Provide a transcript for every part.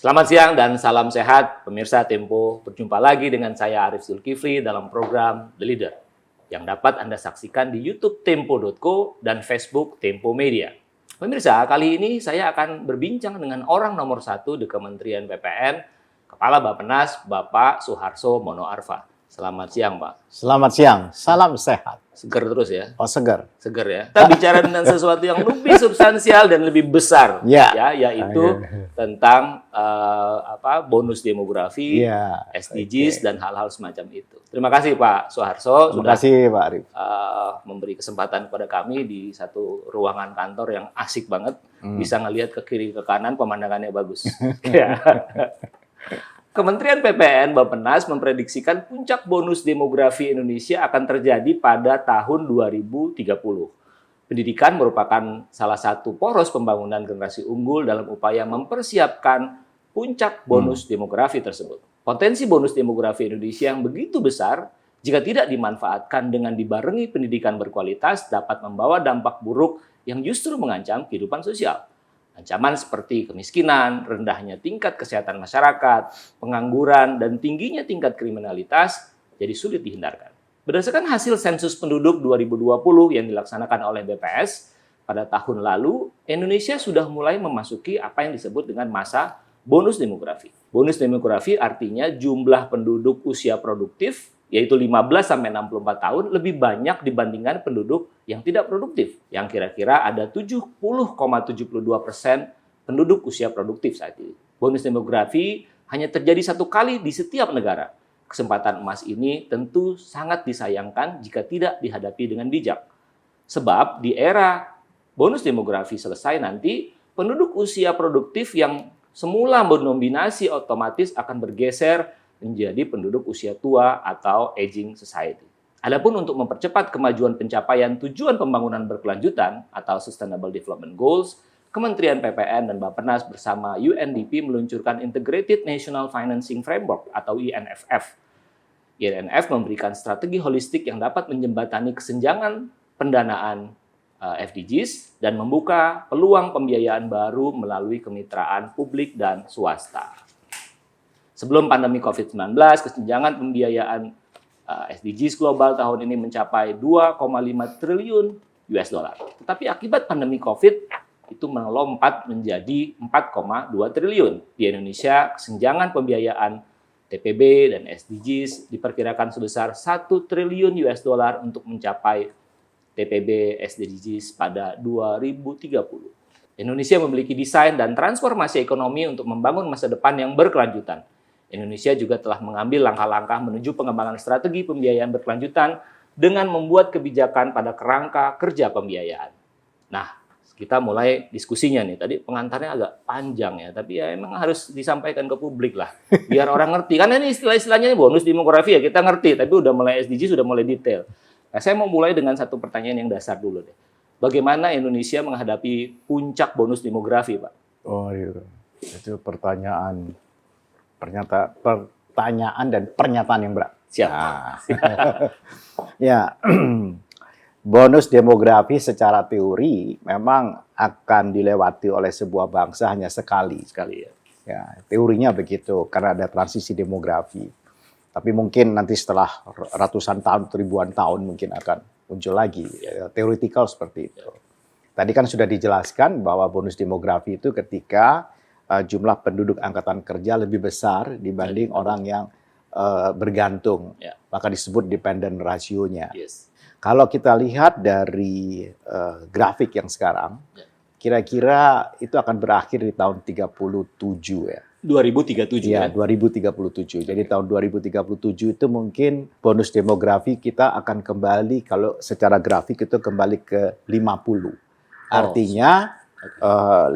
Selamat siang dan salam sehat, pemirsa Tempo. Berjumpa lagi dengan saya Arif Zulkifli dalam program The Leader yang dapat Anda saksikan di YouTube Tempo.co dan Facebook Tempo Media. Pemirsa, kali ini saya akan berbincang dengan orang nomor satu di Kementerian PPN, Kepala Bappenas, Bapak Suharso Mono Arfa. Selamat siang, Pak. Selamat siang, salam sehat. Seger terus ya? Oh, segar. Seger ya. Kita bicara tentang sesuatu yang lebih substansial dan lebih besar, Ya. yaitu tentang bonus demografi, SDGs dan hal-hal semacam itu. Terima kasih Pak Suharso Terima kasih Pak Arif. Memberi kesempatan kepada kami di satu ruangan kantor yang asik banget, bisa ngelihat ke kiri ke kanan, pemandangannya bagus. Ya. Kementerian PPN Bappenas memprediksikan puncak bonus demografi Indonesia akan terjadi pada tahun 2030. Pendidikan merupakan salah satu poros pembangunan generasi unggul dalam upaya mempersiapkan puncak bonus demografi tersebut. Potensi bonus demografi Indonesia yang begitu besar, jika tidak dimanfaatkan dengan dibarengi pendidikan berkualitas, dapat membawa dampak buruk yang justru mengancam kehidupan sosial. Ancaman seperti kemiskinan, rendahnya tingkat kesehatan masyarakat, pengangguran, dan tingginya tingkat kriminalitas jadi sulit dihindarkan. Berdasarkan hasil sensus penduduk 2020 yang dilaksanakan oleh BPS, pada tahun lalu Indonesia sudah mulai memasuki apa yang disebut dengan masa bonus demografi. Bonus demografi artinya jumlah penduduk usia produktif, yaitu 15-64 tahun, lebih banyak dibandingkan penduduk yang tidak produktif, yang kira-kira ada 70,72% penduduk usia produktif saat ini. Bonus demografi hanya terjadi satu kali di setiap negara. Kesempatan emas ini tentu sangat disayangkan jika tidak dihadapi dengan bijak. Sebab di era bonus demografi selesai nanti, penduduk usia produktif yang semula mendominasi otomatis akan bergeser menjadi penduduk usia tua atau aging society. Adapun untuk mempercepat kemajuan pencapaian tujuan pembangunan berkelanjutan atau Sustainable Development Goals, Kementerian PPN dan Bappenas bersama UNDP meluncurkan Integrated National Financing Framework atau INFF. INFF memberikan strategi holistik yang dapat menjembatani kesenjangan pendanaan SDGs dan membuka peluang pembiayaan baru melalui kemitraan publik dan swasta. Sebelum pandemi COVID-19, kesenjangan pembiayaan SDGs global tahun ini mencapai 2,5 triliun US dollar. Tetapi akibat pandemi COVID itu melompat menjadi 4,2 triliun. Di Indonesia, kesenjangan pembiayaan TPB dan SDGs diperkirakan sebesar 1 triliun US dollar untuk mencapai TPB SDGs pada 2030. Indonesia memiliki desain dan transformasi ekonomi untuk membangun masa depan yang berkelanjutan. Indonesia juga telah mengambil langkah-langkah menuju pengembangan strategi pembiayaan berkelanjutan dengan membuat kebijakan pada kerangka kerja pembiayaan. Nah, kita mulai diskusinya nih. Tadi pengantarnya agak panjang ya, tapi ya emang harus disampaikan ke publik lah, biar orang ngerti. Karena ini istilah-istilahnya bonus demografi ya, kita ngerti, tapi udah mulai SDG, sudah mulai detail. Nah, saya mau mulai dengan satu pertanyaan yang dasar dulu deh. Bagaimana Indonesia menghadapi puncak bonus demografi, Pak? Oh iya, itu pertanyaan dan pernyataan yang berat. Siap. Nah. Ya, bonus demografi secara teori memang akan dilewati oleh sebuah bangsa hanya sekali. Ya. Ya, teorinya begitu karena ada transisi demografi. Tapi mungkin nanti setelah ratusan tahun, ribuan tahun mungkin akan muncul lagi. Ya, teoretikal seperti itu. Tadi kan sudah dijelaskan bahwa bonus demografi itu ketika jumlah penduduk angkatan kerja lebih besar dibanding orang yang bergantung, maka disebut dependent ratio-nya. Kalau kita lihat dari grafik yang sekarang, kira-kira itu akan berakhir di tahun 37 ya. 2037 ya? 2037. Jadi tahun 2037 itu mungkin bonus demografi kita akan kembali, kalau secara grafik itu kembali ke 50. Artinya 50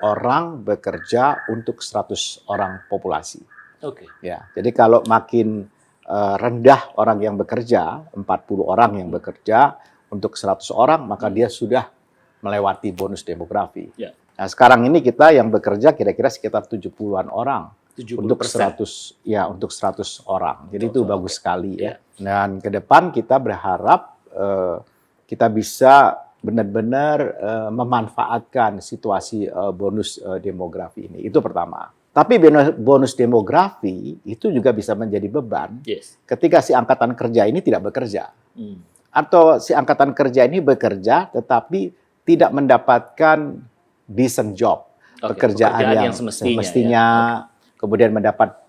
orang bekerja untuk 100 orang populasi. Ya, jadi kalau makin rendah orang yang bekerja, 40 orang yang bekerja untuk 100 orang, maka dia sudah melewati bonus demografi. Nah, sekarang ini kita yang bekerja kira-kira sekitar 70-an orang. 70%. Untuk 100 orang. Jadi itu bagus sekali ya. Dan ke depan kita berharap kita bisa benar-benar memanfaatkan situasi bonus demografi ini. Itu pertama. Tapi bonus demografi itu juga bisa menjadi beban Yes. ketika si angkatan kerja ini tidak bekerja. Hmm. Atau si angkatan kerja ini bekerja tetapi tidak mendapatkan decent job. Oke, Pekerjaan yang semestinya, kemudian mendapat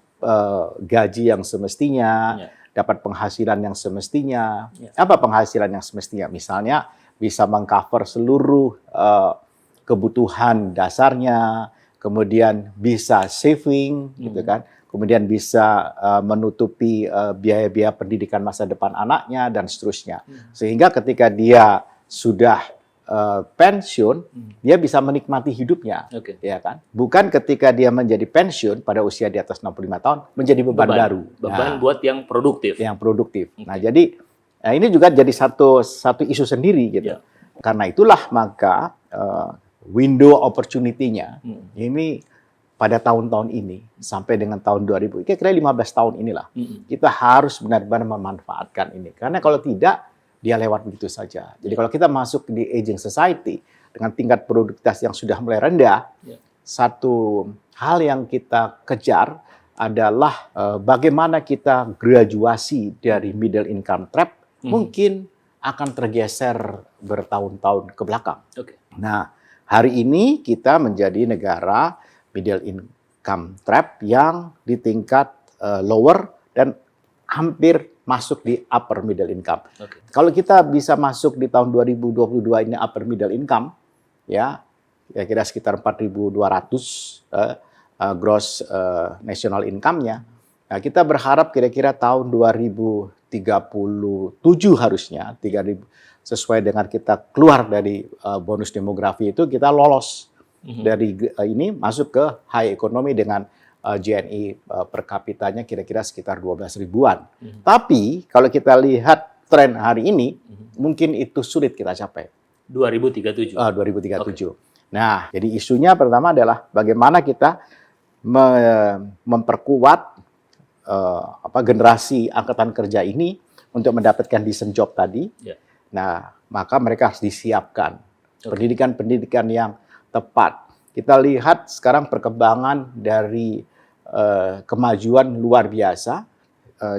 gaji yang semestinya, Ya. dapat penghasilan yang semestinya. Ya. Apa penghasilan yang semestinya? Misalnya bisa mengcover seluruh kebutuhan dasarnya, kemudian bisa saving, gitu kan, kemudian bisa menutupi biaya-biaya pendidikan masa depan anaknya dan seterusnya. Sehingga ketika dia sudah pensiun, dia bisa menikmati hidupnya, Oke. ya kan? Bukan ketika dia menjadi pensiun pada usia di atas 65 tahun menjadi beban baru. Beban buat yang produktif. Yang produktif. Nah, jadi ini juga jadi satu isu sendiri gitu. Ya. Karena itulah maka window opportunity-nya ini pada tahun-tahun ini sampai dengan tahun 2000, kira-kira 15 tahun inilah kita harus benar-benar memanfaatkan ini. Karena kalau tidak, dia lewat begitu saja. Jadi kalau kita masuk di aging society dengan tingkat produktivitas yang sudah mulai rendah, satu hal yang kita kejar adalah bagaimana kita graduasi dari middle income trap mungkin akan tergeser bertahun-tahun ke belakang. Nah, hari ini kita menjadi negara middle income trap yang di tingkat lower dan hampir masuk di upper middle income. Kalau kita bisa masuk di tahun 2022 ini upper middle income, ya kira-kira sekitar 4.200 gross national income-nya. Nah, kita berharap kira-kira tahun 2037 harusnya 3.000 sesuai dengan kita keluar dari bonus demografi itu, kita lolos dari ini masuk ke high economy dengan GNI per kapitanya kira-kira sekitar 12 ribuan. Tapi kalau kita lihat tren hari ini, mungkin itu sulit kita capai. 2037. 2037. Nah, jadi isunya pertama adalah bagaimana kita memperkuat generasi angkatan kerja ini untuk mendapatkan decent job tadi. Nah, maka mereka harus disiapkan pendidikan-pendidikan yang tepat. Kita lihat sekarang perkembangan dari kemajuan luar biasa,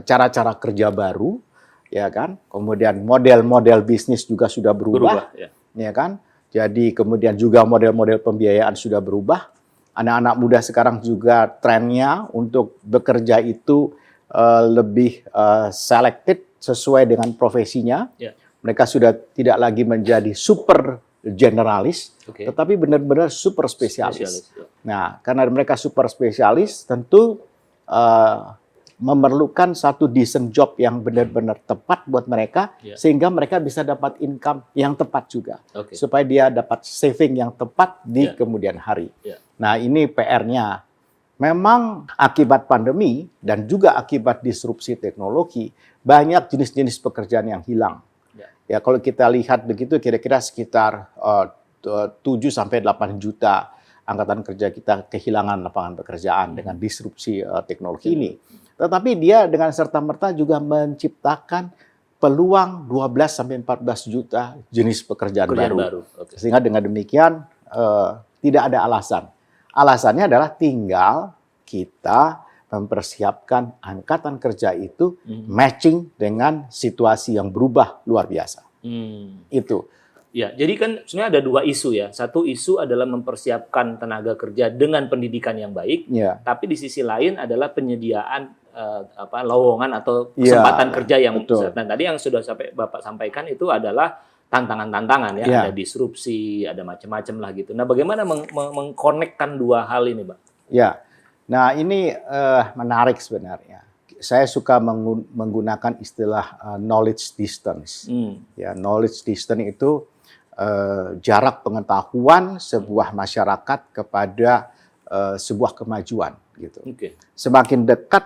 cara-cara kerja baru, ya kan? Kemudian model-model bisnis juga sudah berubah, ya kan? Jadi kemudian juga model-model pembiayaan sudah berubah. Anak-anak muda sekarang juga trennya untuk bekerja itu lebih selected sesuai dengan profesinya. Mereka sudah tidak lagi menjadi super generalis, tetapi benar-benar super spesialis. Nah, karena mereka super spesialis, tentu memerlukan satu decent job yang benar-benar tepat buat mereka, sehingga mereka bisa dapat income yang tepat juga, supaya dia dapat saving yang tepat di kemudian hari. Nah, ini PR-nya. Memang akibat pandemi dan juga akibat disrupsi teknologi, banyak jenis-jenis pekerjaan yang hilang. Ya, kalau kita lihat begitu, kira-kira sekitar 7-8 juta angkatan kerja kita kehilangan lapangan pekerjaan dengan disrupsi teknologi ini. Tetapi dia dengan serta-merta juga menciptakan peluang 12-14 juta jenis pekerjaan baru. Sehingga dengan demikian tidak ada alasan. Alasannya adalah tinggal kita mempersiapkan angkatan kerja itu matching dengan situasi yang berubah luar biasa. Itu. Ya, jadi kan sebenarnya ada dua isu ya. Satu isu adalah mempersiapkan tenaga kerja dengan pendidikan yang baik, tapi di sisi lain adalah penyediaan lowongan atau kesempatan kerja yang besar. Nah, tadi yang sudah Bapak sampaikan itu adalah tantangan-tantangan ya, ada disrupsi, ada macam-macam lah gitu. Nah, bagaimana mengkonekkan dua hal ini, Pak? Ya. Nah, ini menarik sebenarnya. Saya suka menggunakan istilah knowledge distance. Ya, knowledge distance itu jarak pengetahuan sebuah masyarakat kepada sebuah kemajuan gitu. Semakin dekat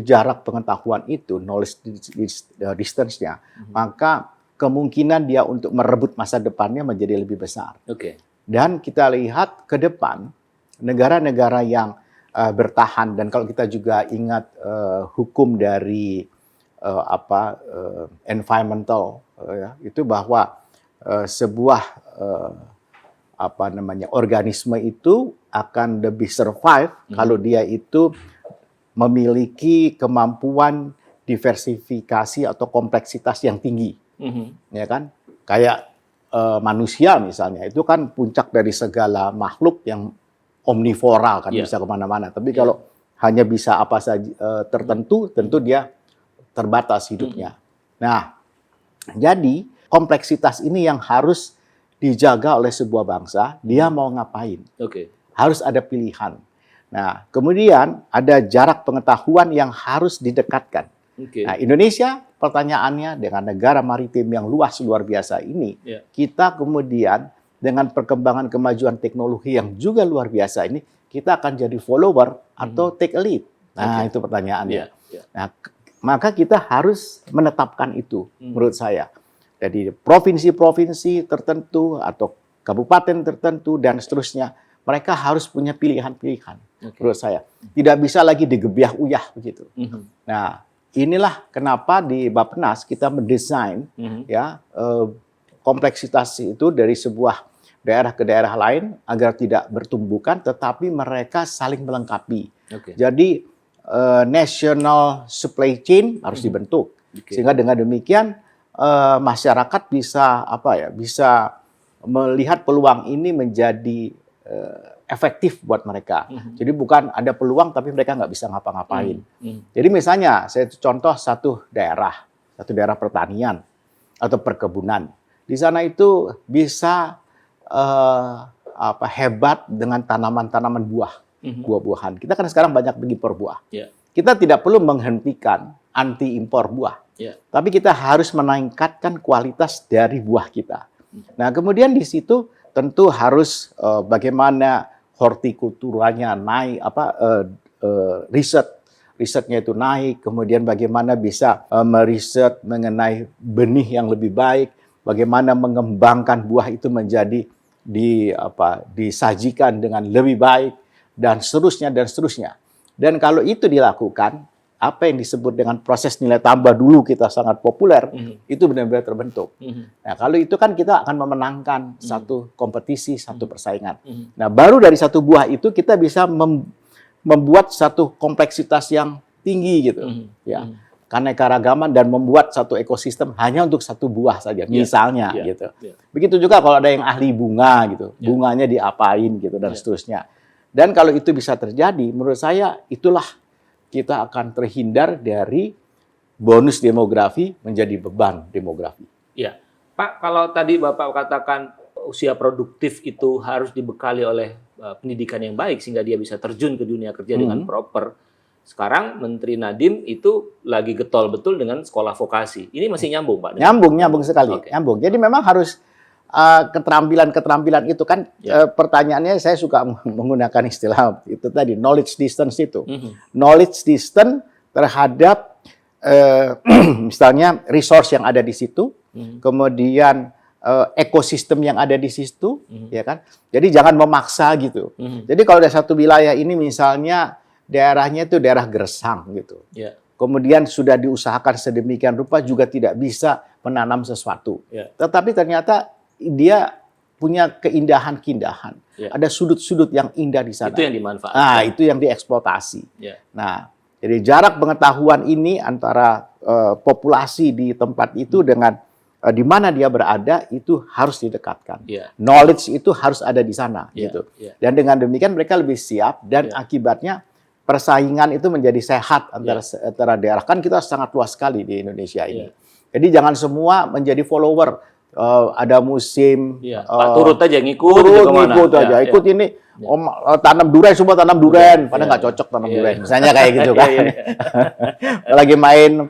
jarak pengetahuan itu, knowledge distance-nya, maka kemungkinan dia untuk merebut masa depannya menjadi lebih besar. Dan kita lihat ke depan negara-negara yang bertahan, dan kalau kita juga ingat hukum dari environmental itu bahwa sebuah organisme itu akan lebih survive kalau dia itu memiliki kemampuan diversifikasi atau kompleksitas yang tinggi, ya kan? Kayak manusia misalnya, itu kan puncak dari segala makhluk yang omnivora kan, bisa kemana-mana. Tapi kalau hanya bisa apa saja tertentu, tentu dia terbatas hidupnya. Nah, jadi kompleksitas ini yang harus dijaga oleh sebuah bangsa. Dia mau ngapain? Harus ada pilihan. Nah, kemudian ada jarak pengetahuan yang harus didekatkan. Nah, Indonesia, pertanyaannya, dengan negara maritim yang luas luar biasa ini, kita kemudian dengan perkembangan kemajuan teknologi yang juga luar biasa ini, kita akan jadi follower atau take a lead. Nah, itu pertanyaannya. Nah, maka kita harus menetapkan itu, menurut saya. Jadi provinsi-provinsi tertentu atau kabupaten tertentu dan seterusnya, mereka harus punya pilihan-pilihan, menurut saya. Tidak bisa lagi digebiah-uyah begitu. Nah, inilah kenapa di Bappenas kita mendesain kompleksitas itu dari sebuah daerah ke daerah lain agar tidak bertumbukan, tetapi mereka saling melengkapi. Jadi national supply chain harus dibentuk, sehingga dengan demikian masyarakat bisa bisa melihat peluang ini menjadi efektif buat mereka. Jadi bukan ada peluang tapi mereka nggak bisa ngapa-ngapain. Jadi misalnya saya contoh satu daerah pertanian atau perkebunan. Di sana itu bisa hebat dengan tanaman-tanaman buah-buahan. Kita kan sekarang banyak mengimpor buah. Kita tidak perlu menghentikan anti impor buah. Tapi kita harus meningkatkan kualitas dari buah kita. Nah, kemudian di situ tentu harus bagaimana hortikulturanya naik, risetnya itu naik, kemudian bagaimana bisa meriset mengenai benih yang lebih baik, bagaimana mengembangkan buah itu menjadi disajikan dengan lebih baik, dan seterusnya dan seterusnya. Dan kalau itu dilakukan, apa yang disebut dengan proses nilai tambah dulu kita sangat populer, itu benar-benar terbentuk. Nah, kalau itu kan kita akan memenangkan satu kompetisi, satu persaingan. Nah, baru dari satu buah itu kita bisa membuat satu kompleksitas yang tinggi gitu, keanekaragaman, dan membuat satu ekosistem hanya untuk satu buah saja, misalnya gitu. Begitu juga kalau ada yang ahli bunga gitu, bunganya diapain gitu dan seterusnya. Dan kalau itu bisa terjadi, menurut saya itulah kita akan terhindar dari bonus demografi menjadi beban demografi. Ya, Pak, kalau tadi Bapak katakan usia produktif itu harus dibekali oleh pendidikan yang baik sehingga dia bisa terjun ke dunia kerja dengan proper. Sekarang Menteri Nadiem itu lagi getol betul dengan sekolah vokasi. Ini masih nyambung, Pak? Nyambung sekali. Nyambung. Jadi memang harus keterampilan itu kan pertanyaannya, saya suka menggunakan istilah itu tadi, knowledge distance itu. Knowledge distance terhadap misalnya resource yang ada di situ, kemudian ekosistem yang ada di situ, ya kan? Jadi jangan memaksa gitu. Jadi kalau ada satu wilayah ini misalnya daerahnya itu daerah gersang gitu. Kemudian sudah diusahakan sedemikian rupa juga tidak bisa menanam sesuatu. Tetapi ternyata dia punya keindahan-keindahan. Ada sudut-sudut yang indah di sana. Itu yang dimanfaatkan. Nah, itu yang dieksploitasi. Nah, jadi jarak pengetahuan ini antara populasi di tempat itu dengan di mana dia berada itu harus didekatkan. Knowledge itu harus ada di sana, gitu. Dan dengan demikian mereka lebih siap dan akibatnya persaingan itu menjadi sehat antara daerah. Kan kita sangat luas sekali di Indonesia ini. Jadi jangan semua menjadi follower. Ada musim Pak turut aja ngikut aja ikut ini tanam durian, semua tanam durian, padahal nggak cocok tanam durian, misalnya kayak gitu kan. Lagi main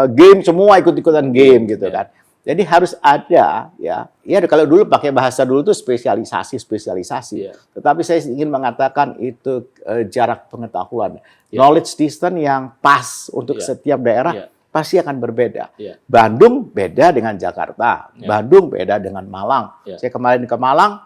game, semua ikut-ikutan game gitu kan. Jadi harus ada kalau dulu pakai bahasa dulu itu spesialisasi. Tetapi saya ingin mengatakan itu jarak pengetahuan, knowledge distance yang pas untuk setiap daerah. Pasti akan berbeda. Bandung beda dengan Jakarta, Bandung beda dengan Malang. Saya kemarin ke Malang,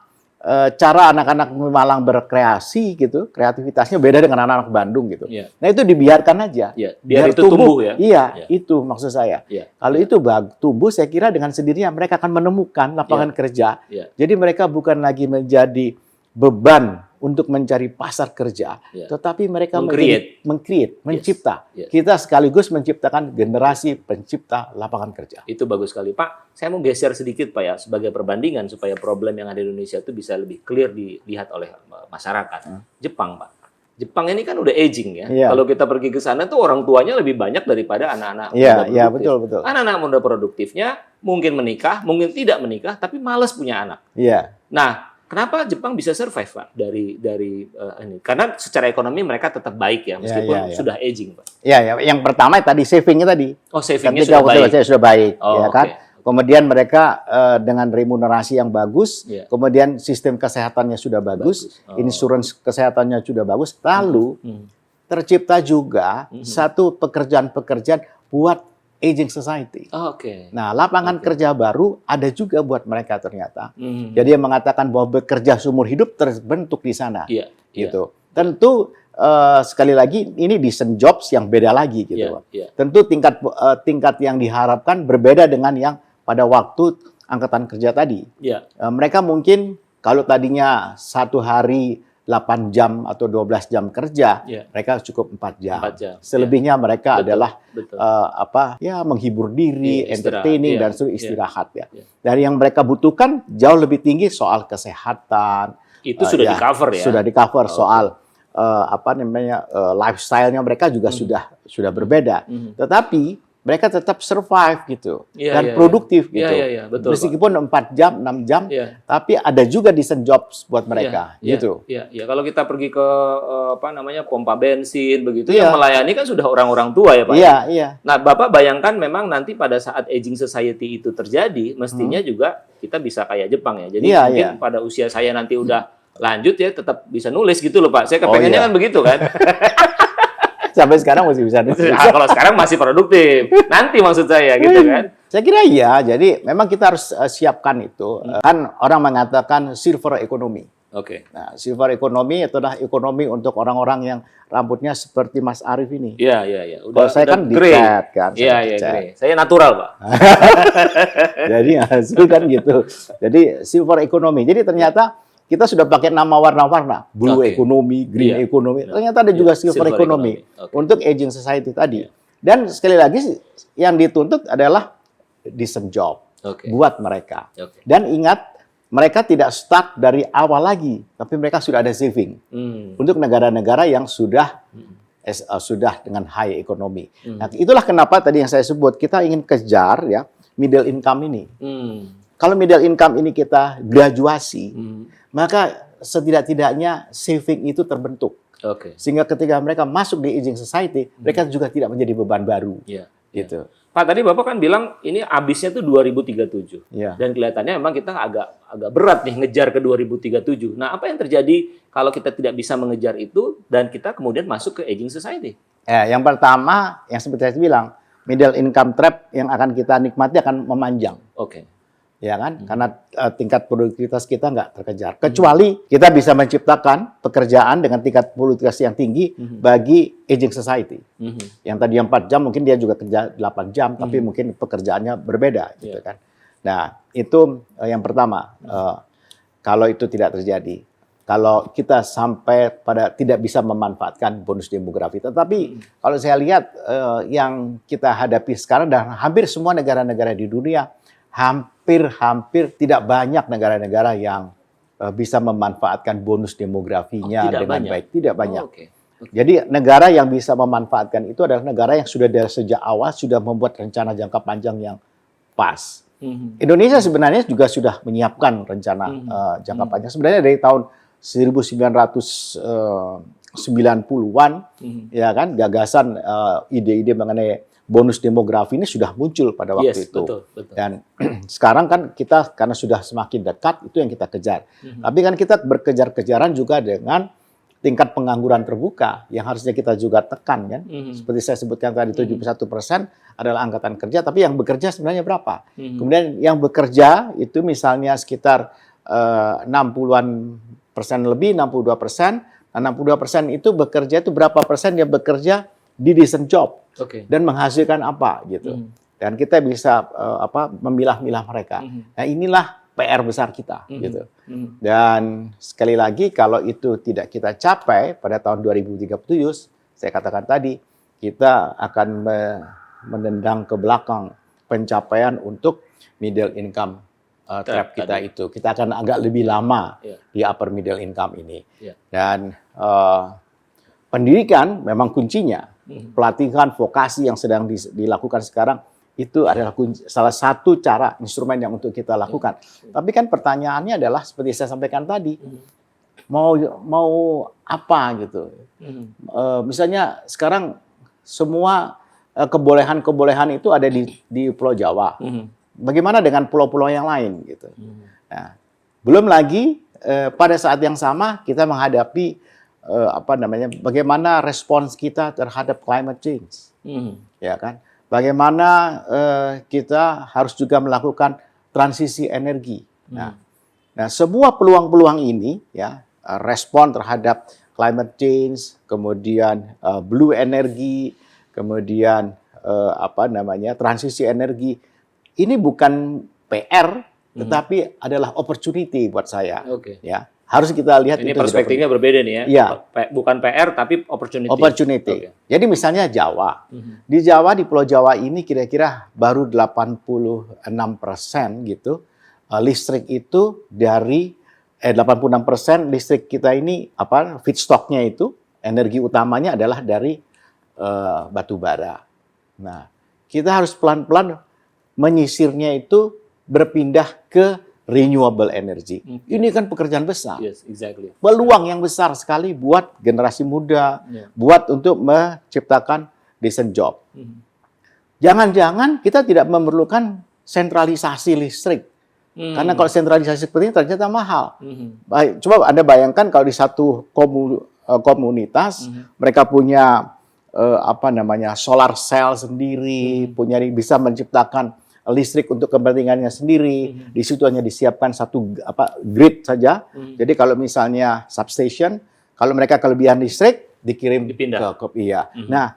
cara anak-anak Malang berkreasi gitu, kreativitasnya beda dengan anak-anak Bandung gitu. Iya. Nah itu dibiarkan aja. Iya, biar itu tumbuh ya. Iya, Iya. itu maksud saya. Iya. Kalau itu tumbuh, saya kira dengan sendirinya mereka akan menemukan lapangan kerja. Iya. Jadi mereka bukan lagi menjadi beban untuk mencari pasar kerja, Iya. tetapi mereka Meng-create. mencipta. Yes. Kita sekaligus menciptakan generasi pencipta lapangan kerja. Itu bagus sekali. Pak, saya mau geser sedikit Pak ya, sebagai perbandingan supaya problem yang ada di Indonesia itu bisa lebih clear dilihat oleh masyarakat. Jepang Pak. Jepang ini kan udah aging ya. Iya. Kalau kita pergi ke sana tuh orang tuanya lebih banyak daripada anak-anak Iya, muda iya, produktif. betul. Anak-anak muda produktifnya mungkin menikah, mungkin tidak menikah, tapi malas punya anak. Iya. Nah, kenapa Jepang bisa survive Pak dari ini? Karena secara ekonomi mereka tetap baik ya, meskipun iya. sudah aging Pak. Iya, ya. Yang pertama tadi savingnya tadi. Oh, savingnya Ketika sudah baik. saya sudah baik, Oh, ya kan. oke. Kemudian mereka dengan remunerasi yang bagus, Iya. kemudian sistem kesehatannya sudah bagus, Oh. insurans kesehatannya sudah bagus, lalu Hmm. tercipta juga satu pekerjaan-pekerjaan buat aging society. Oh, oke. Nah, lapangan kerja baru ada juga buat mereka ternyata. Hmm. Jadi yang mengatakan bahwa bekerja seumur hidup terbentuk di sana, Iya, iya. gitu. Tentu sekali lagi ini decent jobs yang beda lagi gitu. Iya, iya. Tentu tingkat yang diharapkan berbeda dengan yang pada waktu angkatan kerja tadi. Iya. Mereka mungkin kalau tadinya satu hari 8 jam atau 12 jam kerja, Iya. mereka cukup 4 jam. 4 jam. Selebihnya mereka Betul, adalah betul. menghibur diri, Iya, istirahat, entertaining iya, dan seluruh iya. istirahat ya. Iya. Dan yang mereka butuhkan jauh lebih tinggi soal kesehatan. Itu sudah Ya, di-cover ya. Sudah di-cover Oh, soal lifestyle-nya mereka juga sudah berbeda. Tetapi mereka tetap survive gitu Iya, dan iya, produktif iya. gitu. Iya, betul, Pak. Meskipun 4 jam, 6 jam, Iya. tapi ada juga decent jobs buat mereka Iya, gitu. Iya, iya. Kalau kita pergi ke pompa bensin begitu Iya. yang melayani kan sudah orang-orang tua ya, Pak. Iya, iya. Nah, Bapak bayangkan memang nanti pada saat aging society itu terjadi, mestinya juga kita bisa kayak Jepang ya. Jadi Iya, mungkin iya. pada usia saya nanti udah lanjut ya tetap bisa nulis gitu loh, Pak. Saya Oh, kepengennya iya. kan begitu kan. Sampai sekarang masih bisa nulis. Kalau sekarang masih produktif. Nanti maksud saya gitu kan. Saya kira iya. Jadi memang kita harus siapkan itu. Kan orang mengatakan silver economy. Oke. Nah, silver economy itu adalah ekonomi untuk orang-orang yang rambutnya seperti Mas Arief ini. Iya, iya, iya. Kalau saya kan grey. dicat kan. Iya, saya iya, dicat. grey. Saya natural, Pak. Jadi hasil kan gitu. Jadi silver economy. Jadi ternyata kita sudah pakai nama warna-warna, blue Oke. economy, green Iya. economy. Ternyata ada juga silver economy Oke. untuk aging society tadi. Dan sekali lagi yang dituntut adalah decent job Oke. buat mereka. Oke. Dan ingat, mereka tidak start dari awal lagi, tapi mereka sudah ada saving untuk negara-negara yang sudah dengan high economy. Nah, itulah kenapa tadi yang saya sebut kita ingin kejar ya middle income ini. Kalau middle income ini kita graduasi, maka setidak-tidaknya saving itu terbentuk. Oke. Sehingga ketika mereka masuk di aging society, mereka juga tidak menjadi beban baru. Iya. Gitu. Pak, tadi Bapak kan bilang ini habisnya tuh 2037. Iya. Dan kelihatannya memang kita agak berat nih ngejar ke 2037. Nah, apa yang terjadi kalau kita tidak bisa mengejar itu dan kita kemudian masuk ke aging society? Yang pertama, yang seperti saya bilang, middle income trap yang akan kita nikmati akan memanjang. Oke. Ya kan? Karena tingkat produktivitas kita nggak terkejar. Kecuali kita bisa menciptakan pekerjaan dengan tingkat produktivitas yang tinggi bagi aging society. Yang tadi 4 jam mungkin dia juga kerja 8 jam, tapi mungkin pekerjaannya berbeda gitu kan. Nah, itu yang pertama. Kalau itu tidak terjadi. Kalau kita sampai pada tidak bisa memanfaatkan bonus demografi. Tetapi kalau saya lihat yang kita hadapi sekarang dan hampir semua negara-negara di dunia hampir tidak banyak negara-negara yang bisa memanfaatkan bonus demografinya dengan baik. Tidak banyak. Oh, oke. Jadi negara yang bisa memanfaatkan itu adalah negara yang sudah dari sejak awal sudah membuat rencana jangka panjang yang pas. Indonesia sebenarnya juga sudah menyiapkan rencana jangka panjang. Sebenarnya dari tahun 1990-an, ya kan, gagasan ide-ide mengenai bonus demografi ini sudah muncul pada waktu itu. Betul. Dan sekarang kan kita karena sudah semakin dekat itu yang kita kejar. Tapi kan kita berkejar-kejaran juga dengan tingkat pengangguran terbuka yang harusnya kita juga tekan kan. Seperti saya sebutkan tadi 71% adalah angkatan kerja, tapi yang bekerja sebenarnya berapa? Kemudian yang bekerja itu misalnya sekitar 60-an% lebih, 62%. Nah, 62% itu bekerja itu berapa persen dia bekerja di decent job dan menghasilkan apa gitu. Dan kita bisa memilah-milah mereka. Nah, inilah PR besar kita gitu. Dan sekali lagi kalau itu tidak kita capai pada tahun 2037, saya katakan tadi, kita akan menendang ke belakang pencapaian untuk middle income trap kita itu. Kita akan agak lebih lama di upper middle income ini. Dan pendidikan memang kuncinya. Pelatihan vokasi yang sedang dilakukan sekarang itu adalah salah satu cara instrumen yang untuk kita lakukan. Tapi kan pertanyaannya adalah seperti saya sampaikan tadi, mau apa gitu. Misalnya sekarang semua kebolehan itu ada di Pulau Jawa. Bagaimana dengan pulau-pulau yang lain gitu. Nah, belum lagi pada saat yang sama kita menghadapi bagaimana respons kita terhadap climate change. Ya kan? Bagaimana kita harus juga melakukan transisi energi. Nah, semua peluang-peluang ini ya, respon terhadap climate change, kemudian blue energy, kemudian transisi energi. Ini bukan PR, tetapi adalah opportunity buat saya. Ya, harus kita lihat ini itu perspektifnya berbeda nih ya. Ya. Bukan PR tapi opportunity. Opportunity. Jadi misalnya Jawa. Di Jawa, di Pulau Jawa ini kira-kira baru 86% gitu. Listrik itu dari 86% listrik kita ini feedstocknya itu energi utamanya adalah dari batu bara. Nah, kita harus pelan-pelan menyisirnya itu berpindah ke renewable energy. Ini kan pekerjaan besar. Yes, exactly. Peluang yang besar sekali buat generasi muda, buat untuk menciptakan decent job. Jangan-jangan kita tidak memerlukan sentralisasi listrik. Karena kalau sentralisasi seperti ini ternyata mahal. Baik, coba Anda bayangkan kalau di satu komunitas mereka punya solar cell sendiri, bisa menciptakan listrik untuk kepentingannya sendiri. Di situ hanya disiapkan satu grid saja. Jadi kalau misalnya substation, kalau mereka kelebihan listrik dikirim ke iya. Nah,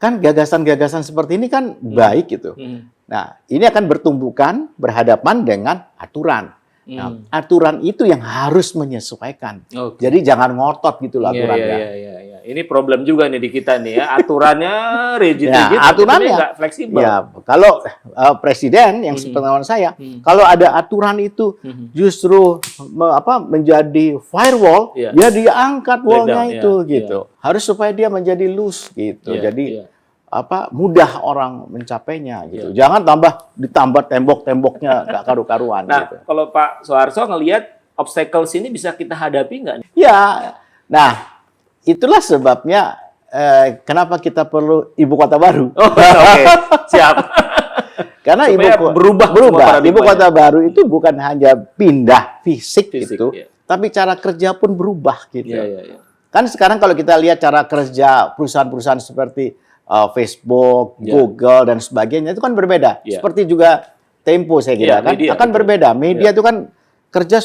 kan gagasan-gagasan seperti ini kan baik gitu. Nah, ini akan berhadapan dengan aturan. Nah, aturan itu yang harus menyesuaikan. Jadi jangan ngotot gitu loh aturannya. Iya. Ini problem juga nih di kita nih ya. Aturannya rigid, aturannya nggak fleksibel. Ya, kalau presiden yang sepengetahuan saya, kalau ada aturan itu justru menjadi firewall, ya dia angkat wallnya itu gitu. Harus supaya dia menjadi loose gitu. Jadi mudah orang mencapainya gitu. Jangan ditambah tembok-temboknya nggak karu-karuan. Nah, gitu. kalau Pak Soeharto ngelihat obstacles ini bisa kita hadapi nggak? Ya, nah itulah sebabnya kenapa kita perlu ibu kota baru. Siap. Karena berubah. Ibu kota baru itu bukan hanya pindah fisik gitu, tapi cara kerja pun berubah gitu. Kan sekarang kalau kita lihat cara kerja perusahaan-perusahaan seperti Facebook, Google dan sebagainya itu kan berbeda. Seperti juga Tempo saya kira akan berbeda. Media itu kan kerja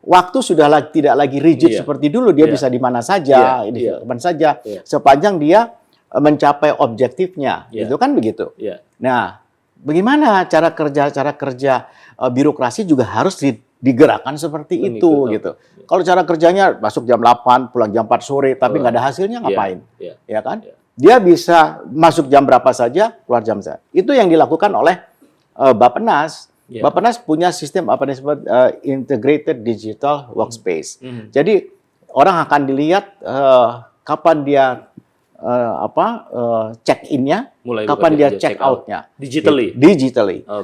waktu sudah tidak lagi rigid seperti dulu. Dia bisa di mana saja, di kapan saja, sepanjang dia mencapai objektifnya. Itu kan begitu. Nah, bagaimana cara kerja birokrasi juga harus digerakkan seperti itu gitu. Kalau cara kerjanya masuk jam 8, pulang jam 4 sore, tapi nggak ada hasilnya ngapain? Ya kan? Dia bisa masuk jam berapa saja, keluar jam saja. Itu yang dilakukan oleh Bappenas. Bappenas punya sistem disebut integrated digital workspace. Jadi orang akan dilihat kapan dia check in-nya, kapan dia check out-nya. Digitally.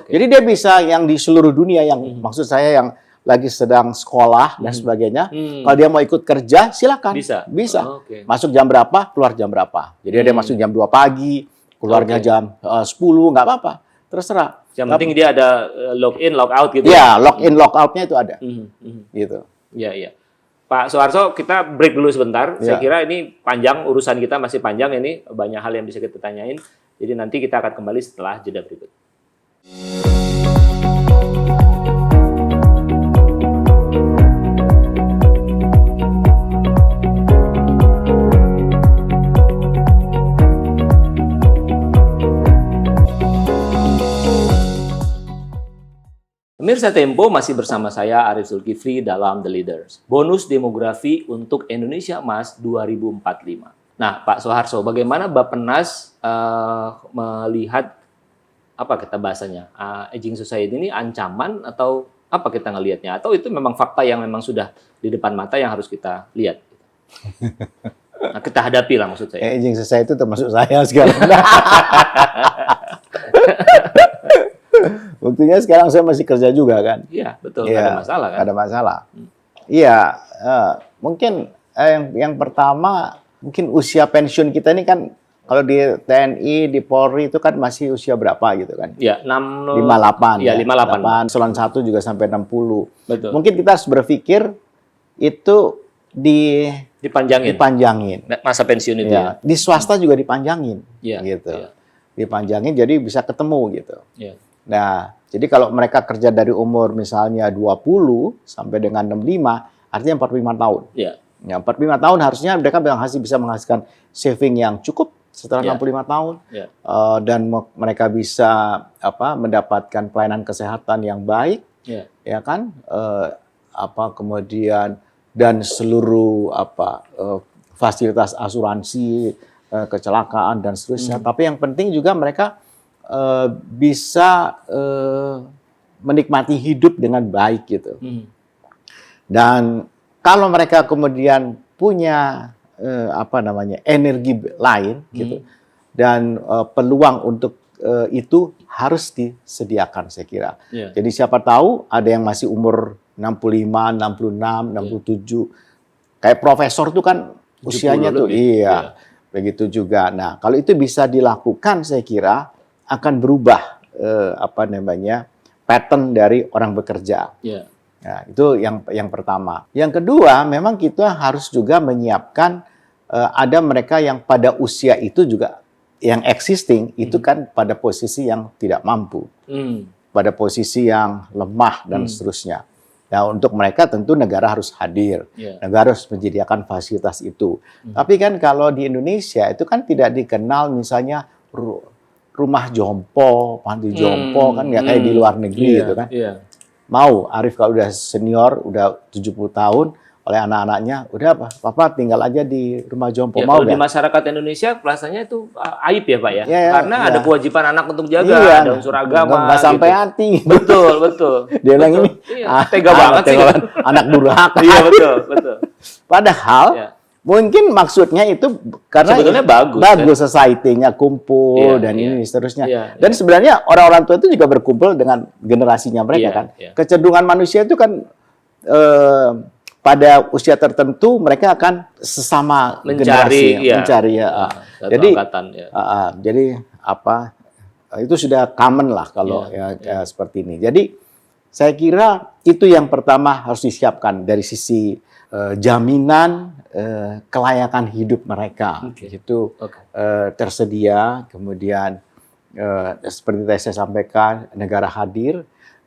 Jadi dia bisa yang di seluruh dunia yang maksud saya yang lagi sedang sekolah dan sebagainya. Kalau dia mau ikut kerja, silakan. Bisa. Masuk jam berapa, keluar jam berapa. Jadi dia masuk jam 2 pagi, keluarnya jam 10, nggak apa-apa. Terserah. Yang penting dia ada login, logout gitu. Ya, login, logout-nya itu ada. Gitu. Iya. Pak Soeharto, kita break dulu sebentar. Saya kira ini panjang, urusan kita masih panjang ini. Banyak hal yang bisa kita tanyain. Jadi nanti kita akan kembali setelah jeda berikut. Pemirsa Tempo masih bersama saya Arif Zulkifli dalam The Leaders. Bonus demografi untuk Indonesia Emas 2045. Nah, Pak Soeharso, bagaimana Bappenas melihat apa kita bahasanya aging society ini ancaman atau apa kita ngelihatnya? Atau itu memang fakta yang memang sudah di depan mata yang harus kita lihat? Nah, kita hadapi lah maksud saya. Aging society itu termasuk saya sekarang. Buktinya sekarang saya masih kerja juga kan. Iya, betul. Ya, ada masalah kan? Ada masalah. Iya, mungkin yang pertama, mungkin usia pensiun kita ini kan, kalau di TNI, di Polri itu kan masih usia berapa gitu kan? Iya, 58. Iya, 58. Selon 1 juga sampai 60. Betul. Mungkin kita harus berpikir itu dipanjangin. Masa pensiun itu ya. Di swasta juga dipanjangin. Iya. Gitu. Iya. Dipanjangin jadi bisa ketemu gitu. Iya. Nah, jadi kalau mereka kerja dari umur misalnya 20 sampai dengan 65, artinya 45 tahun. Iya. Ya, 45 tahun harusnya mereka bisa menghasilkan saving yang cukup setelah 65 tahun. Yeah. Dan mereka bisa mendapatkan pelayanan kesehatan yang baik, ya kan? Kemudian dan seluruh fasilitas asuransi, kecelakaan dan seterusnya. Tapi yang penting juga mereka bisa menikmati hidup dengan baik gitu. Dan kalau mereka kemudian punya energi lain gitu, dan peluang untuk itu harus disediakan saya kira. Yeah. Jadi siapa tahu ada yang masih umur 65, 66, 67. Kayak profesor tuh kan usianya tuh begitu juga. Nah, kalau itu bisa dilakukan saya kira akan berubah pattern dari orang bekerja. Yeah. Nah, itu yang pertama. Yang kedua, memang kita harus juga menyiapkan ada mereka yang pada usia itu juga yang existing itu kan pada posisi yang tidak mampu, pada posisi yang lemah dan seterusnya. Nah, untuk mereka tentu negara harus hadir, negara harus menyediakan fasilitas itu. Tapi kan kalau di Indonesia itu kan tidak dikenal misalnya rumah jompo, panti jompo kan nggak kayak di luar negeri gitu kan. Mau Arif kalau udah senior, udah 70 tahun oleh anak-anaknya, udah Papa tinggal aja di rumah jompo. Mau kalau di masyarakat Indonesia rasanya itu aib ya Pak ya, karena ada kewajiban anak untuk jaga, ada unsur agama. Nggak sampai hati. Betul. Dia bilang ini tega banget sih. Anak durhaka. Iya betul. Padahal mungkin maksudnya itu karena sebetulnya bagus kan? Society-nya kumpul dan ini seterusnya. Dan sebenarnya orang-orang tua itu juga berkumpul dengan generasinya mereka kan. Kecenderungan manusia itu kan pada usia tertentu mereka akan sesama mencari jadi itu sudah common lah kalau seperti ini. Jadi saya kira itu yang pertama harus disiapkan dari sisi jaminan kelayakan hidup mereka itu tersedia, kemudian seperti tadi saya sampaikan negara hadir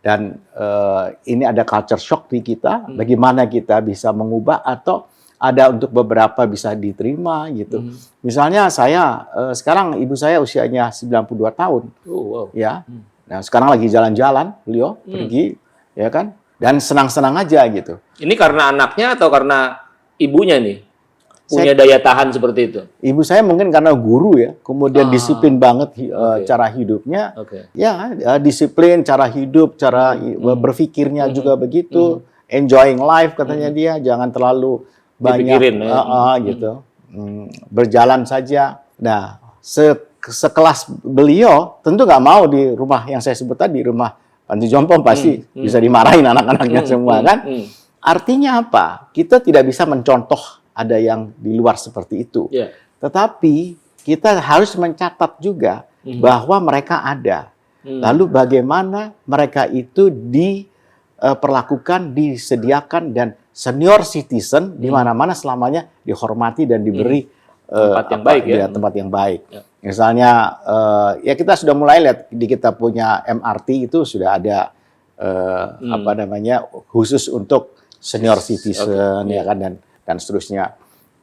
dan ini ada culture shock di kita, bagaimana kita bisa mengubah atau ada untuk beberapa bisa diterima gitu. Misalnya saya sekarang ibu saya usianya 92 tahun, ya, nah sekarang lagi jalan-jalan beliau pergi, ya kan, dan senang-senang aja gitu. Ini karena anaknya atau karena ibunya nih? Punya daya tahan seperti itu? Ibu saya mungkin karena guru ya, kemudian disiplin banget cara hidupnya. Ya, disiplin, cara hidup, cara berpikirnya juga begitu. Enjoying life katanya dia, jangan terlalu banyak gitu. Berjalan saja. Nah, sekelas beliau tentu nggak mau di rumah yang saya sebut tadi, rumah panti jompo pasti bisa dimarahin anak-anaknya semua kan. Artinya apa? Kita tidak bisa mencontoh ada yang di luar seperti itu. Tetapi kita harus mencatat juga bahwa mereka ada. Lalu bagaimana mereka itu diperlakukan, disediakan, dan senior citizen di mana-mana selamanya dihormati dan diberi tempat yang baik tempat yang baik. Misalnya ya kita sudah mulai lihat di kita punya MRT itu sudah ada khusus untuk senior citizen ya kan dan seterusnya.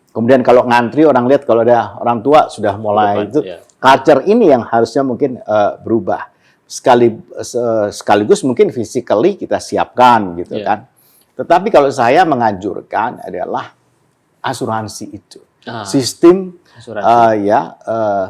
Kemudian kalau ngantri orang lihat kalau ada orang tua sudah mulai itu culture ini yang harusnya mungkin berubah. sekaligus mungkin physically kita siapkan gitu kan. Tetapi kalau saya menganjurkan adalah asuransi itu. Sistem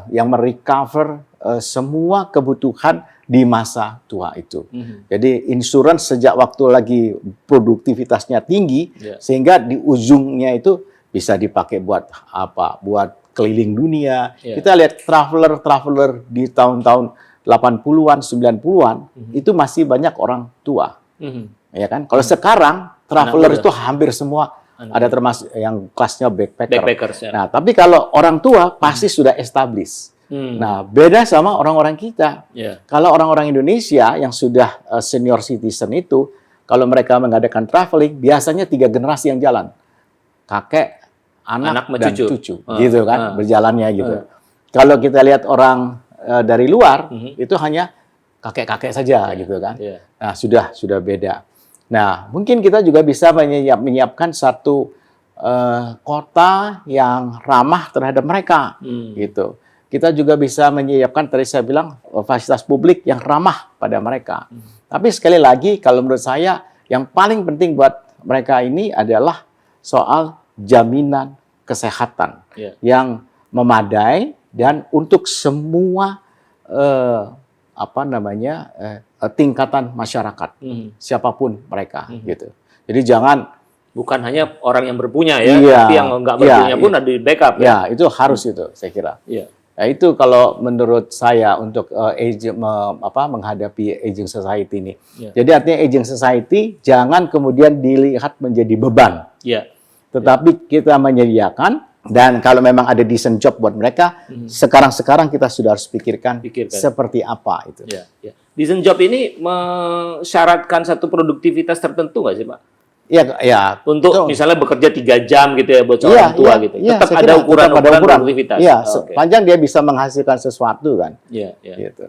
yang merecover semua kebutuhan di masa tua itu. Jadi insurance sejak waktu lagi produktivitasnya tinggi sehingga di ujungnya itu bisa dipakai buat apa? Buat keliling dunia. Kita lihat traveler di tahun-tahun 80-an, 90-an itu masih banyak orang tua. Ya kan? Kalau sekarang traveler itu hampir semua ada termasuk yang kelasnya backpacker. Nah, tapi kalau orang tua pasti sudah established. Nah, beda sama orang-orang kita. Kalau orang-orang Indonesia yang sudah senior citizen itu, kalau mereka mengadakan traveling, biasanya 3 generasi yang jalan. Kakek, anak dan cucu. Gitu kan, berjalannya gitu. Kalau kita lihat orang dari luar, itu hanya kakek-kakek saja gitu kan. Nah, sudah beda. Nah, mungkin kita juga bisa menyiapkan satu kota yang ramah terhadap mereka, gitu. Kita juga bisa menyiapkan, tadi saya bilang, fasilitas publik yang ramah pada mereka. Tapi sekali lagi, kalau menurut saya, yang paling penting buat mereka ini adalah soal jaminan kesehatan yang memadai dan untuk semua tingkatan masyarakat, siapapun mereka, gitu. Jadi jangan bukan hanya orang yang berpunya ya, tapi yang nggak berpunya pun ada di backup. Ya, itu harus itu, saya kira. Nah, itu kalau menurut saya untuk menghadapi aging society ini. Jadi artinya aging society jangan kemudian dilihat menjadi beban. Tetapi kita menyediakan, dan kalau memang ada decent job buat mereka, sekarang kita sudah harus pikirkan seperti apa itu. Decent job ini mensyaratkan satu produktivitas tertentu nggak sih, Pak? Ya. Untuk misalnya bekerja 3 jam gitu ya buat orang tua gitu. Tetap ada ukuran-ukuran produktivitas. Iya, sepanjang dia bisa menghasilkan sesuatu kan. Gitu.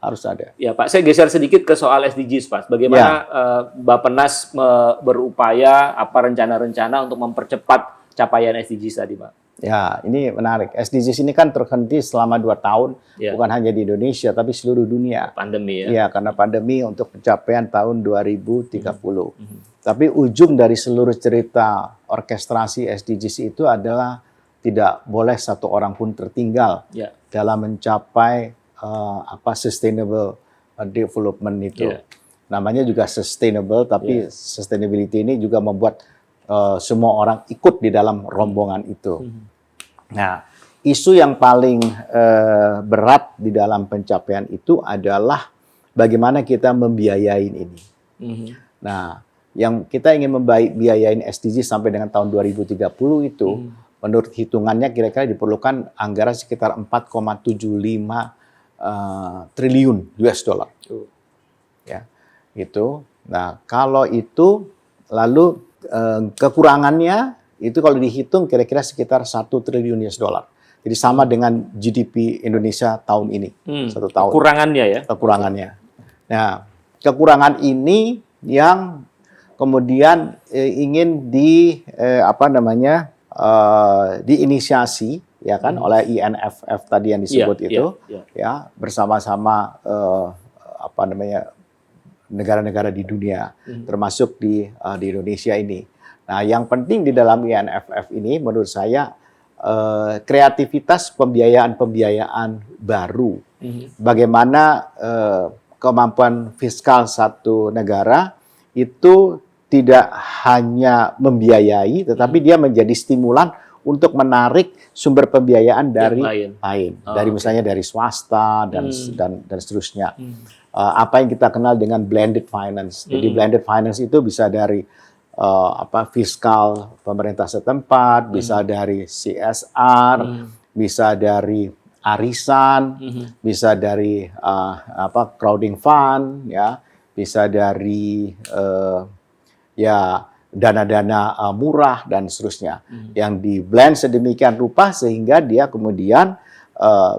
Harus ada. Ya, Pak, saya geser sedikit ke soal SDGs, Pak. Bagaimana Bappenas berupaya apa rencana-rencana untuk mempercepat capaian SDGs tadi, Pak? Ya, ini menarik. SDGs ini kan terhenti selama 2 tahun, bukan hanya di Indonesia, tapi seluruh dunia. Pandemi ya? Iya, karena pandemi untuk pencapaian tahun 2030. Tapi ujung dari seluruh cerita orkestrasi SDGs itu adalah tidak boleh satu orang pun tertinggal dalam mencapai sustainable development itu. Namanya juga sustainable, tapi sustainability ini juga membuat semua orang ikut di dalam rombongan itu. Nah, isu yang paling berat di dalam pencapaian itu adalah bagaimana kita membiayain ini. Nah, yang kita ingin membiayain SDGs sampai dengan tahun 2030 itu, menurut hitungannya kira-kira diperlukan anggaran sekitar 4,75 triliun US dollar. Ya, itu. Nah, kalau itu lalu kekurangannya itu kalau dihitung kira-kira sekitar 1 triliun US dollar. Jadi sama dengan GDP Indonesia tahun ini, 1 tahun. Kekurangannya ya? Kekurangannya. Nah, kekurangan ini yang kemudian ingin diinisiasi ya kan oleh INFF tadi yang disebut ya bersama-sama negara-negara di dunia termasuk di Indonesia ini. Nah, yang penting di dalam INFF ini menurut saya kreativitas pembiayaan baru. Bagaimana kemampuan fiskal satu negara itu tidak hanya membiayai, tetapi dia menjadi stimulan untuk menarik sumber pembiayaan dari lain. Dari misalnya dari swasta dan seterusnya. Apa yang kita kenal dengan blended finance. Jadi blended finance itu bisa dari fiskal pemerintah setempat, bisa dari CSR, bisa dari arisan, bisa dari crowding fund, ya, bisa dari dana-dana murah dan seterusnya, yang di blend sedemikian rupa sehingga dia kemudian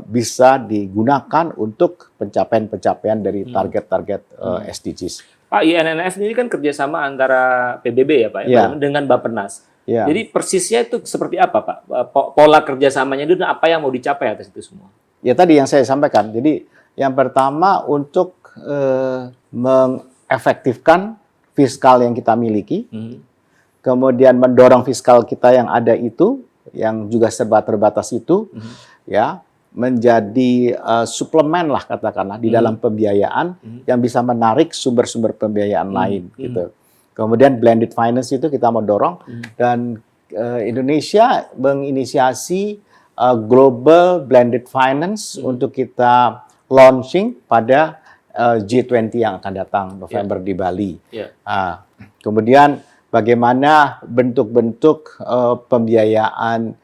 bisa digunakan untuk pencapaian-pencapaian dari target-target SDGs. Pak, INFF ini kan kerjasama antara PBB ya Pak, dengan Bappenas. Jadi persisnya itu seperti apa Pak? Pola kerjasamanya itu dan apa yang mau dicapai atas itu semua? Ya tadi yang saya sampaikan, jadi Yang pertama untuk mengefektifkan fiskal yang kita miliki, kemudian mendorong fiskal kita yang ada itu, yang juga serba terbatas itu, ya, menjadi suplemen lah katakanlah di dalam pembiayaan yang bisa menarik sumber-sumber pembiayaan lain gitu. Kemudian blended finance itu kita mau dorong dan Indonesia menginisiasi global blended finance untuk kita launching pada G20 yang akan datang November di Bali. Kemudian bagaimana bentuk-bentuk pembiayaan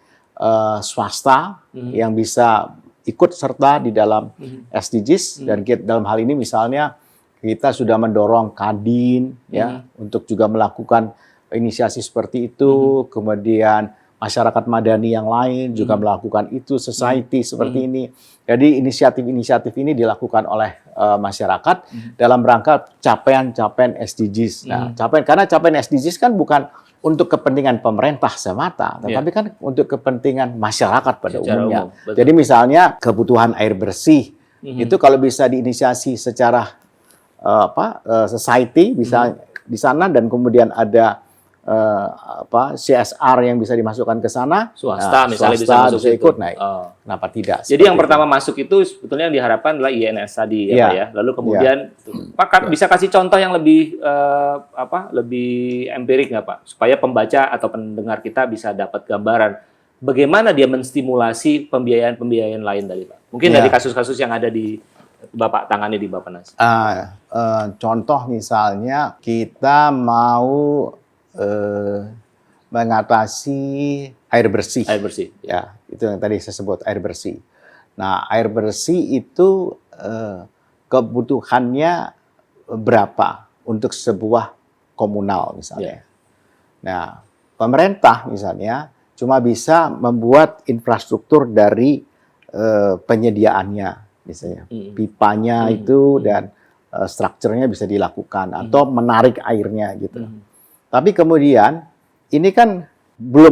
swasta yang bisa ikut serta di dalam SDGs dan dalam hal ini misalnya kita sudah mendorong Kadin ya untuk juga melakukan inisiasi seperti itu, kemudian masyarakat madani yang lain juga melakukan itu, society seperti ini. Jadi inisiatif-inisiatif ini dilakukan oleh masyarakat dalam rangka capaian-capaian SDGs. Nah, karena capaian SDGs kan bukan untuk kepentingan pemerintah semata, tetapi kan untuk kepentingan masyarakat pada umumnya. Jadi misalnya kebutuhan air bersih itu kalau bisa diinisiasi secara society bisa di sana dan kemudian ada CSR yang bisa dimasukkan ke sana, swasta misalnya bisa ikut naik. Kenapa tidak? Jadi yang pertama masuk itu sebetulnya yang diharapkan adalah INS tadi ya, Pak ya. Lalu kemudian Pak bisa kasih contoh yang lebih lebih empirik nggak Pak, supaya pembaca atau pendengar kita bisa dapat gambaran bagaimana dia menstimulasi pembiayaan lain tadi Pak. Mungkin dari kasus-kasus yang ada di Bapak tangani di Bappenas. Contoh misalnya kita mau mengatasi air bersih. Air bersih. Ya, itu yang tadi saya sebut air bersih. Nah, air bersih itu kebutuhannya berapa untuk sebuah komunal misalnya. Nah, pemerintah misalnya cuma bisa membuat infrastruktur dari penyediaannya misalnya. Pipanya itu dan strukturnya bisa dilakukan atau menarik airnya gitu. Tapi kemudian ini kan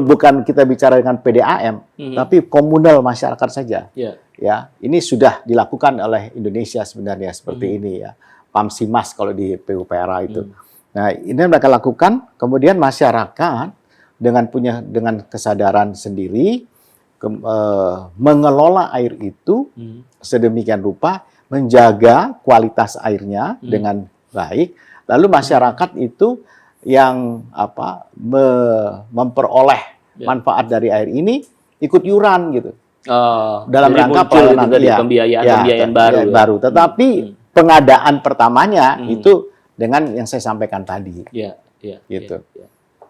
bukan kita bicara dengan PDAM, tapi komunal masyarakat saja. Ya, ini sudah dilakukan oleh Indonesia sebenarnya seperti ini ya. Pamsimas kalau di PUPR itu. Nah, ini mereka lakukan. Kemudian masyarakat dengan kesadaran sendiri mengelola air itu sedemikian rupa, menjaga kualitas airnya dengan baik. Lalu masyarakat itu yang memperoleh manfaat dari air ini ikut yuran gitu. Dalam rangka pembiayaan baru. Tetapi pengadaan pertamanya itu dengan yang saya sampaikan tadi. Gitu.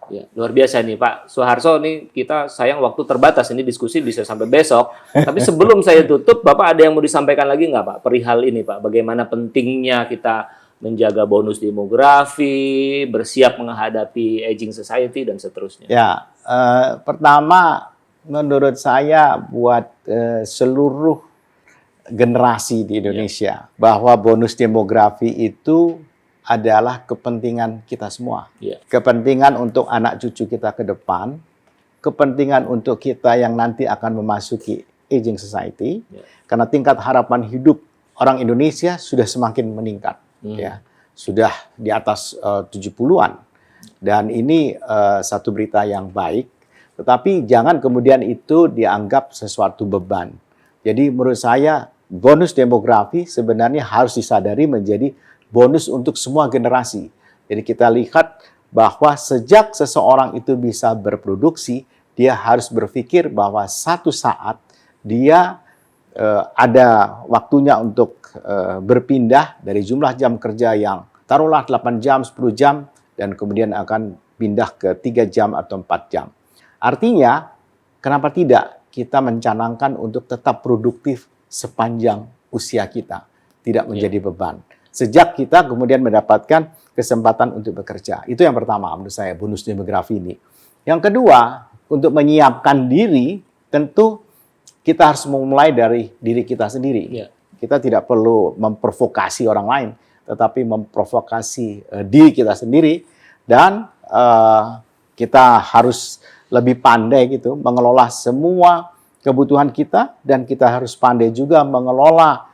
Ya, luar biasa nih Pak Soeharto, nih kita sayang waktu terbatas, ini diskusi bisa sampai besok. Tapi sebelum saya tutup, Bapak ada yang mau disampaikan lagi nggak Pak perihal ini Pak? Bagaimana pentingnya kita menjaga bonus demografi, bersiap menghadapi aging society, dan seterusnya. Ya, pertama menurut saya buat seluruh generasi di Indonesia, bahwa bonus demografi itu adalah kepentingan kita semua. Kepentingan untuk anak cucu kita ke depan, kepentingan untuk kita yang nanti akan memasuki aging society, karena tingkat harapan hidup orang Indonesia sudah semakin meningkat. Ya, sudah di atas 70-an. Dan ini satu berita yang baik, tetapi jangan kemudian itu dianggap sesuatu beban. Jadi menurut saya bonus demografi sebenarnya harus disadari menjadi bonus untuk semua generasi. Jadi kita lihat bahwa sejak seseorang itu bisa berproduksi, dia harus berpikir bahwa satu saat dia ada waktunya untuk berpindah dari jumlah jam kerja yang taruhlah 8 jam, 10 jam, dan kemudian akan pindah ke 3 jam atau 4 jam. Artinya, kenapa tidak kita mencanangkan untuk tetap produktif sepanjang usia kita, tidak menjadi beban. Sejak kita kemudian mendapatkan kesempatan untuk bekerja. Itu yang pertama menurut saya, bonus demografi ini. Yang kedua, untuk menyiapkan diri, tentu kita harus memulai dari diri kita sendiri. Kita tidak perlu memprovokasi orang lain, tetapi memprovokasi diri kita sendiri, dan kita harus lebih pandai gitu mengelola semua kebutuhan kita, dan kita harus pandai juga mengelola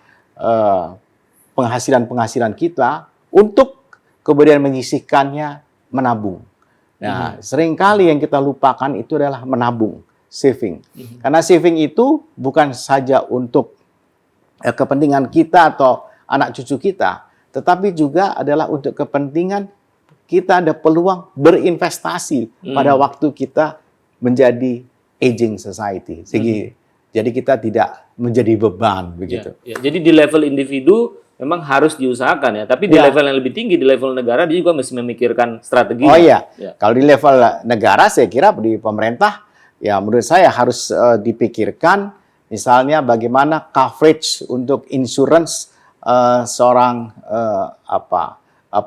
penghasilan-penghasilan kita untuk kemudian menyisihkannya menabung. Nah, seringkali yang kita lupakan itu adalah menabung, saving. Karena saving itu bukan saja untuk kepentingan kita atau anak cucu kita, tetapi juga adalah untuk kepentingan kita ada peluang berinvestasi pada waktu kita menjadi aging society. Jadi kita tidak menjadi beban begitu. Ya. Jadi di level individu memang harus diusahakan ya, tapi di level yang lebih tinggi, di level negara dia juga mesti memikirkan strategi. Oh iya, kalau di level negara saya kira di pemerintah ya menurut saya harus dipikirkan misalnya bagaimana coverage untuk insurance seorang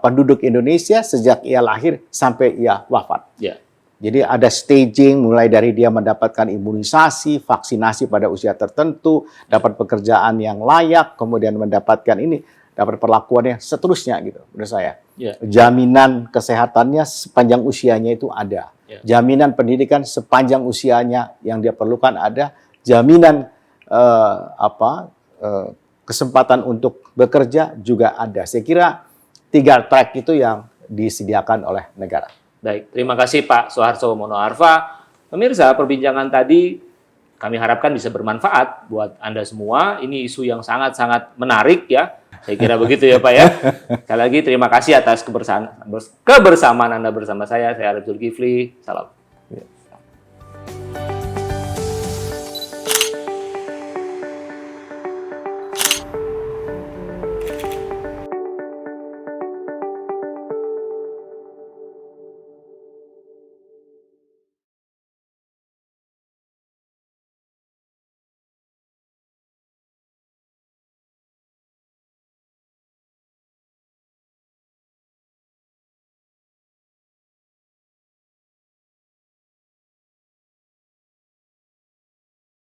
penduduk Indonesia sejak ia lahir sampai ia wafat. Ya. Jadi ada staging mulai dari dia mendapatkan imunisasi, vaksinasi pada usia tertentu, dapat pekerjaan yang layak, kemudian mendapatkan ini, dapat perlakuannya seterusnya gitu menurut saya. Ya. Jaminan kesehatannya sepanjang usianya itu ada. Ya. Jaminan pendidikan sepanjang usianya yang dia perlukan ada. Jaminan kesempatan untuk bekerja juga ada. Saya kira 3 track itu yang disediakan oleh negara. Baik, terima kasih Pak Soeharto Monoarfa. Pemirsa, perbincangan tadi kami harapkan bisa bermanfaat buat Anda semua. Ini isu yang sangat-sangat menarik ya. Saya kira begitu ya Pak ya. Sekali lagi terima kasih atas kebersamaan Anda bersama saya. Saya Arif Zulkifli. Salam.